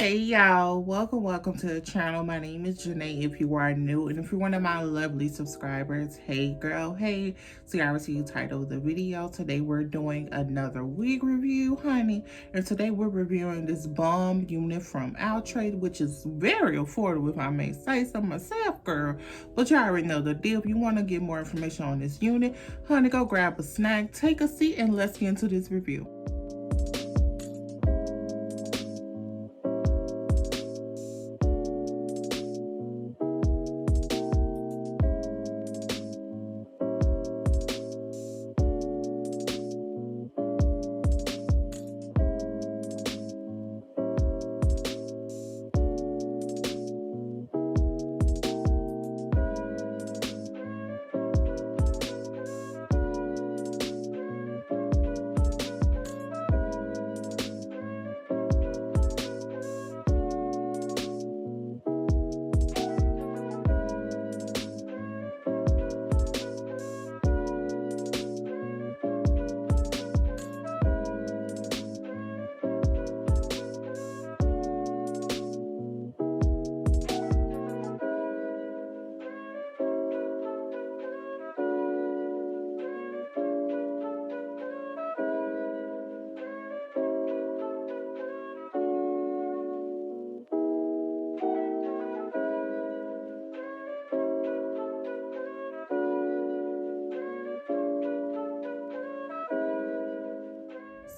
Hey y'all, welcome to the channel. My name is Janae if you are new, and if you're one of my lovely subscribers, hey girl, hey. So you already see the title of the video. Today we're doing another wig review, honey, and today we're reviewing this bomb unit from Outre, which is very affordable if I may say so myself, girl. But you already know the deal. If you want to get more information on this unit, honey, go grab a snack, take a seat, and let's get into this review.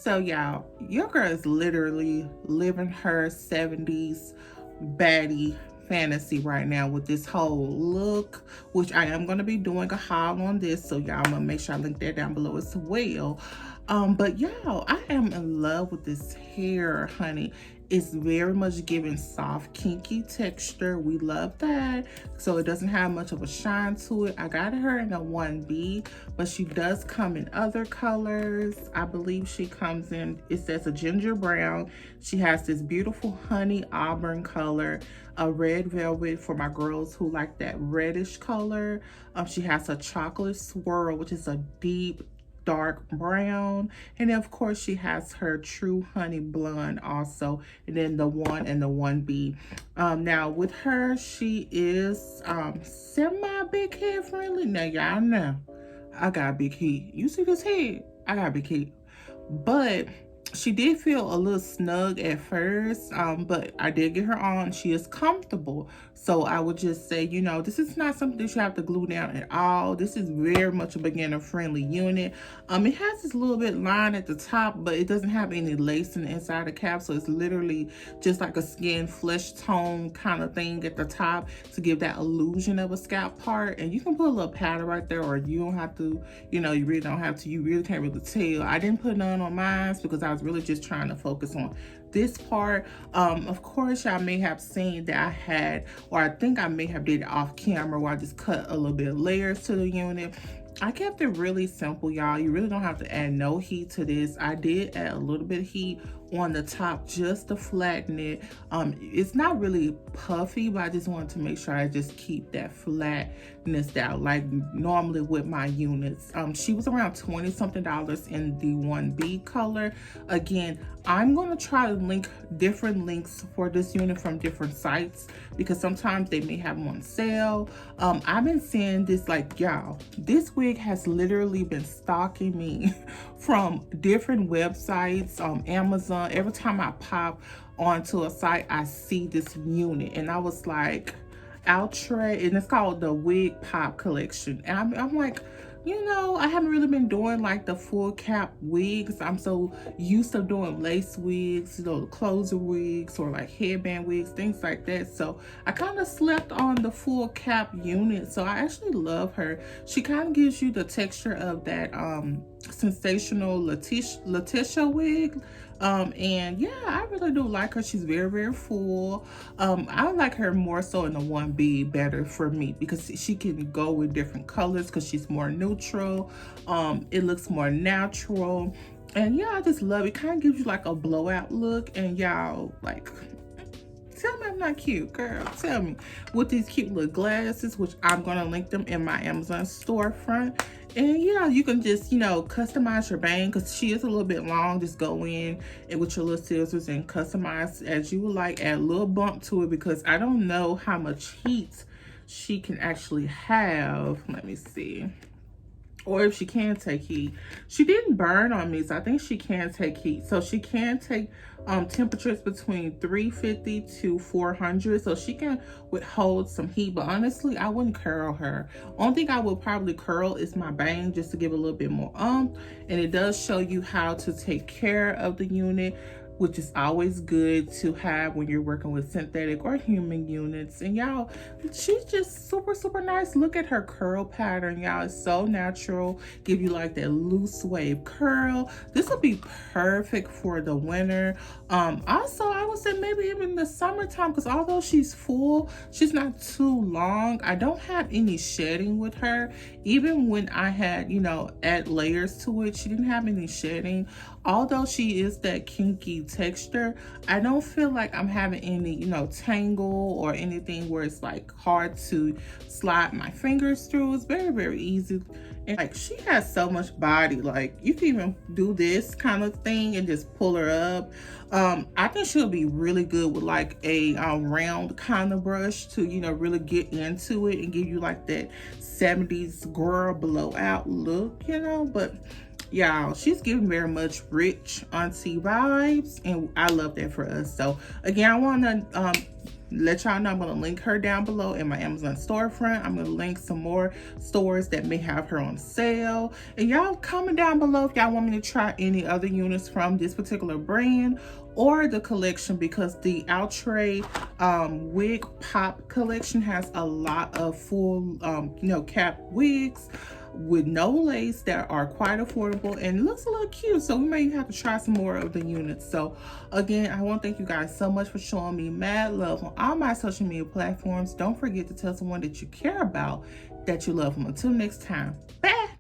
So y'all, your girl is literally living her 70s baddie fantasy right now with this whole look, which I am going to be doing a haul on this, so y'all, I'm going to make sure I link that down below as well. But y'all, I am in love with this hair, honey. It's very much giving soft, kinky texture. We love that. So it doesn't have much of a shine to it. I got her in a 1B, but she does come in other colors. I believe she comes in, it says a ginger brown. She has this beautiful honey auburn color, a red velvet for my girls who like that reddish color. She has a chocolate swirl, which is a deep dark brown, and then of course she has her true honey blonde also, and then the 1 and the 1B. Now with her, she is semi big head friendly. Now y'all know I got big head. You see this head? I got big head, but she did feel a little snug at first, but I did get her on. She is comfortable. So I would just say, you know, this is not something that you have to glue down at all. This is very much a beginner friendly unit. It has this little bit line at the top, but it doesn't have any lace in the inside the cap. So it's literally just like a skin flesh tone kind of thing at the top to give that illusion of a scalp part. And you can put a little powder right there, or you don't have to, you know, you really don't have to. You really can't really tell. I didn't put none on mine because I was really just trying to focus on this part. Of course, y'all may have seen that I had, or I think I may have did it off camera where I just cut a little bit of layers to the unit. I kept it really simple, y'all. You really don't have to add no heat to this. I did add a little bit of heat on the top just to flatten it. It's not really puffy, but I just wanted to make sure I just keep that flatness down like normally with my units. She was around $20 something in the 1B color. Again, I'm going to try to link different links for this unit from different sites because sometimes they may have them on sale. I've been seeing this, like, y'all, this wig has literally been stalking me from different websites, Amazon. Every time I pop onto a site, I see this unit, and I was like, Outre, and it's called the Wigpop collection. And I'm like, you know, I haven't really been doing like the full cap wigs. I'm so used to doing lace wigs, you know, closer wigs or like headband wigs, things like that. So I kind of slept on the full cap unit. So I actually love her. She kind of gives you the texture of that sensational Letitia wig. And yeah, I really do like her. She's very, very full. I like her more so in the 1B better for me because she can go with different colors because she's more neutral. It looks more natural. And yeah, I just love it. Kind of gives you like a blowout look. And y'all, like, Tell me I'm not cute, girl. Tell me. With these cute little glasses, which I'm going to link them in my Amazon storefront. And yeah, you can just, you know, customize your bang because she is a little bit long. Just go in and with your little scissors and customize as you would like. Add a little bump to it because I don't know how much heat she can actually have. Let me see. Or if she can take heat. She didn't burn on me, so I think she can take heat. So she can take temperatures between 350 to 400, so she can withhold some heat. But honestly, I wouldn't curl her. Only thing I would probably curl is my bang, just to give a little bit more and it does show you how to take care of the unit, which is always good to have when you're working with synthetic or human units. And y'all, she's just super, super nice. Look at her curl pattern, y'all. It's so natural. Give you like that loose wave curl. This will be perfect for the winter. Also, I would say maybe even the summertime, because although she's full, she's not too long. I don't have any shedding with her. Even when I had, you know, add layers to it, she didn't have any shedding. Although she is that kinky texture, I don't feel like I'm having any, you know, tangle or anything where it's like hard to slide my fingers through. It's very, very easy. And like, she has so much body. Like, you can even do this kind of thing and just pull her up. I think she'll be really good with like a round kind of brush to, you know, really get into it and give you like that 70s girl blowout look, you know. But y'all, she's giving very much rich auntie vibes, and I love that for us. So again, I want to let y'all know I'm going to link her down below in my Amazon storefront. I'm going to link some more stores that may have her on sale. And y'all comment down below if y'all want me to try any other units from this particular brand or the collection, because the Outre Wigpop collection has a lot of full, you know, cap wigs with no lace that are quite affordable and looks a little cute. So we may have to try some more of the units. So again, I want to thank you guys so much for showing me mad love on all my social media platforms. Don't forget to tell someone that you care about that you love them. Until next time, bye.